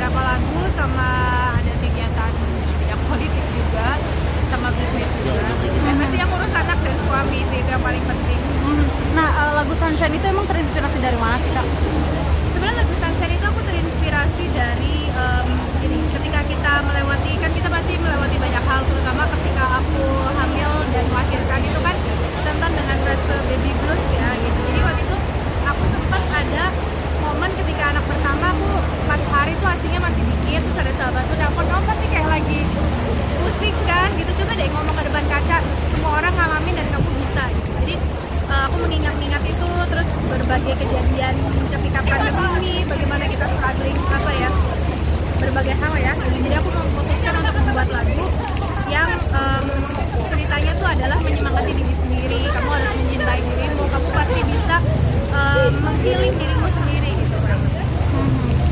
beberapa lagu sama ada kegiatan yang politik juga sama bisnis juga. Dan pasti yang ngurus anak dan suami sih itu yang paling penting. Nah, lagu Sunshine itu emang terinspirasi dari mana sih, Kak? Sebenarnya lagu Sunshine itu aku terinspirasi dari ini, ketika kita melewati, kan kita pasti melewati banyak hal, terutama ketika aku hamil dan melahirkan itu kan rentan dengan fase baby blues ya gitu. Jadi waktu itu aku sempat ada momen ketika anak pertama aku 4 hari tuh asinya masih dikit, terus ada sahabat tuh nelfon, kamu pasti kayak lagi pusing kan gitu, coba deh ngomong ke depan kaca, semua orang ngalamin dan kamu bisa gitu. Jadi aku mengingat-ingat itu, terus berbagai kejadian ketika pandemi ini, bagaimana kita struggling apa ya, berbagai hal ya. Jadi aku memutuskan untuk membuat lagu yang ceritanya tuh adalah menyemangati diri sendiri. Kamu harus mencintai dirimu, kamu pasti bisa menghealing dirimu sendiri gitu.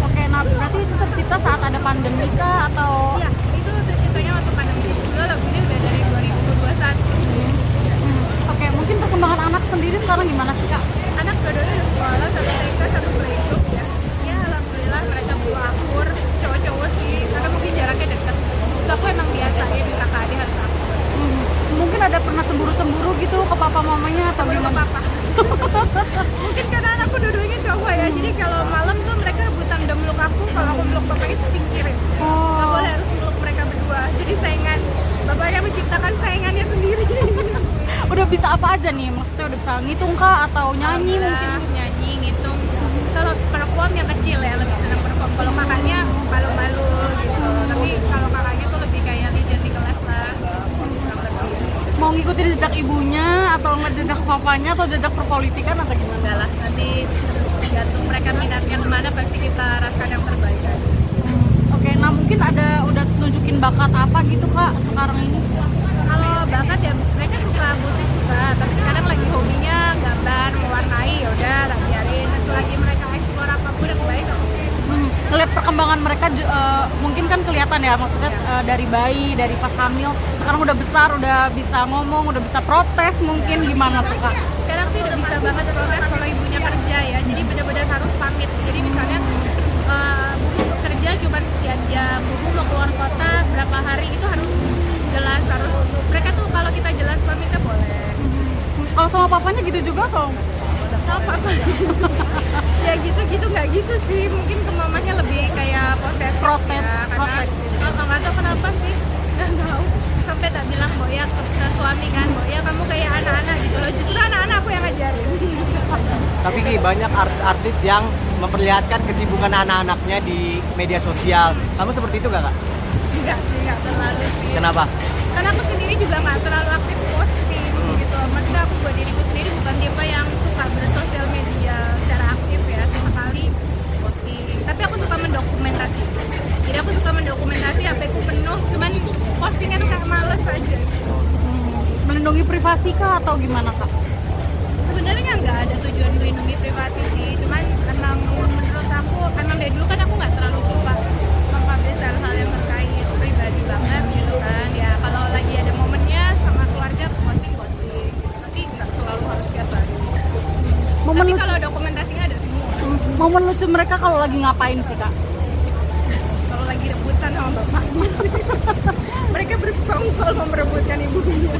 Oke, nah berarti itu tercipta saat ada pandemi kah atau? Iya, itu terciptanya waktu pandemi. Dulu lagu ini udah dari 2021. Oke, mungkin perkembangan anak sendiri sekarang gimana sih, Kak? Anak dua-duanya udah sekolah, satu TK, satu playgroup ya. Ya alhamdulillah mereka berdua akur, cowok-cowok sih, karena mungkin jaraknya dekat. Terus aku emang biasa ya minta ke adik harus akur. Mungkin ada pernah cemburu-cemburu gitu ke papa mamanya atau Sama gimana? papa. Mungkin karena anakku dua-duanya cowok ya, jadi kalau malam tuh mereka rebutan udah meluk aku, kalau aku meluk bapaknya singkirin. Gak boleh, harus meluk mereka berdua. Jadi saingan, bapaknya menciptakan saingannya sendiri. Udah bisa apa aja nih? Maksudnya udah bisa ngitung kah atau nyanyi mungkin? Nyanyi, ngitung. Kalau perform yang kecil ya, lebih senang perform. Kalau kakaknya malu-malu gitu. Tapi kalau kakaknya tuh lebih kayak leader di kelas lah. Mau ngikutin jejak ibunya atau ngejejak papanya atau jejak perpolitikan atau gimana? Udah lah, nanti tergantung mereka minatnya kemana, pasti kita arahkan yang terbaik aja. Oke, nah mungkin ada udah tunjukin bakat apa gitu, Kak, sekarang ini? Kalau bakat ya mereka suka musik suka, tapi sekarang lagi hobinya gambar, mewarnai, yaudah lah biarin. Selagi mereka eksplor apapun yang baik aku. Ngeliat perkembangan mereka mungkin kan kelihatan ya, maksudnya dari bayi, dari pas hamil, sekarang udah besar, udah bisa ngomong, udah bisa protes mungkin, gimana tuh, Kak? Sekarang sih udah bisa banget protes kalau ibunya kerja ya, jadi benar-benar harus pamit. Jadi misalnya bubu kerja cuma sekian jam, bubu mau keluar kota berapa hari, itu harus jelas, harus mereka tuh kalau kita jelas pamitnya boleh. Kalau sama papanya gitu juga atau? Sama papa ya gitu nggak gitu sih, mungkin ke mamanya lebih kayak posesif Protes, ya, karena protes. nggak tahu kenapa sih, nggak tahu, sampai tak bilang Boya ke suami kan, Boya kamu kayak anak-anak gitu loh, justru anak-anak aku yang ngajarin. Tapi Ki, banyak artis yang memperlihatkan kesibukan anak-anaknya di media sosial. Kamu seperti itu nggak, Kak? Enggak sih, nggak terlalu sih. Kenapa? Karena aku sendiri juga nggak terlalu aktif posting gitu. Maksudnya aku buat diriku sendiri bukan tipe yang suka bersosial media secara aktif ya, sesekali posting. Tapi aku suka mendokumentasi. Jadi aku suka mendokumentasi, HP-ku penuh, cuman postingnya tuh kayak males aja. Melindungi privasi kah atau gimana, Kak? Sebenarnya nggak ada tujuan melindungi privasi sih, cuman emang menurut aku, emang dari dulu kan aku nggak terlalu suka mempublish hal-hal yang terkait pribadi banget gitu kan. Ya kalau lagi ada momennya sama keluarga posting, tapi nggak selalu harus tiap hari. Momen Tapi lucu, kalau dokumentasinya ada semua. momen lucu mereka kalau lagi ngapain sih, Kak? Kalau lagi rebutan sama bapaknya sih. Mereka bersekongkol memerebutkan ibunya.